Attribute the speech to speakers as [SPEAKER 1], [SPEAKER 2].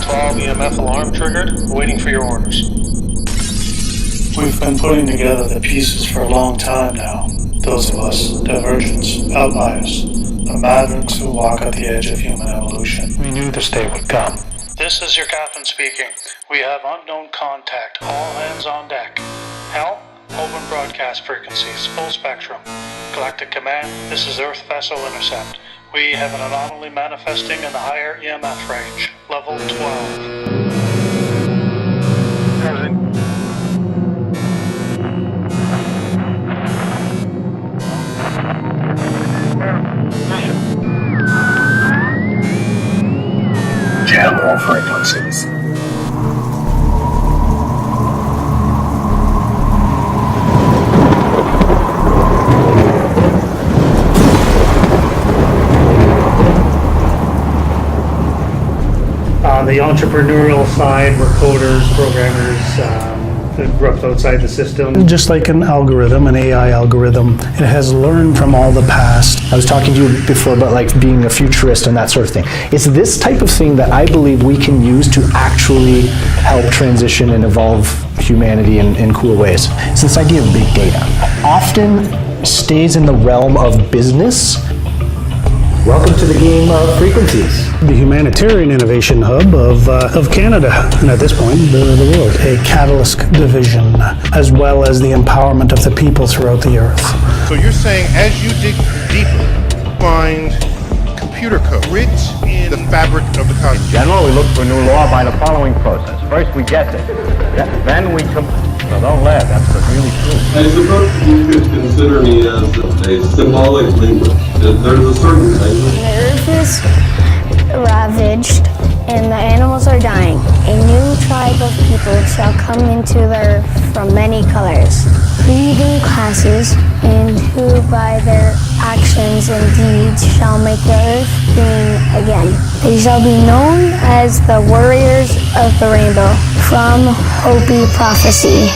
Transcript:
[SPEAKER 1] 12 EMF alarm triggered. Waiting for your orders.
[SPEAKER 2] We've been putting together the pieces for a long time now. Those of us, divergents, outliers, the mavericks who walk at the edge of human evolution. We knew this day would come. This is your captain speaking. We have unknown contact. All hands on deck. Helm, open broadcast frequencies, full spectrum. Galactic Command, this is Earth Vessel Intercept. We have an anomaly manifesting in the higher EMF range, level 12.
[SPEAKER 3] Jam all frequencies.
[SPEAKER 4] On the entrepreneurial side, we're coders, programmers, that grew up outside the system.
[SPEAKER 2] Just like an algorithm, an AI algorithm, it has learned from all the past.
[SPEAKER 5] I was talking to you before about like being a futurist and that sort of thing. It's this type of thing that I believe we can use to actually help transition and evolve humanity in cool ways. It's this idea of big data. Often stays in the realm of business. Welcome to the game of frequencies.
[SPEAKER 4] The humanitarian innovation hub of Canada, and at this point, the world.
[SPEAKER 2] A catalyst division, as well as the empowerment of the people throughout the earth.
[SPEAKER 6] So you're saying as you dig deeper, find computer code writ in the fabric of the cosmos.
[SPEAKER 7] In general, we look for new law by the following process. First, we guess it. Then we so don't laugh, that's really true.
[SPEAKER 8] I suppose you could consider me as a symbolic linguist. There's a certain language.
[SPEAKER 9] The earth is ravaged and the animals are dying. A new tribe of people shall come into the earth from many colors, breeding classes, and who by their actions and deeds shall make the earth green again. They shall be known as the warriors of the rainbow. From Hopi prophecy.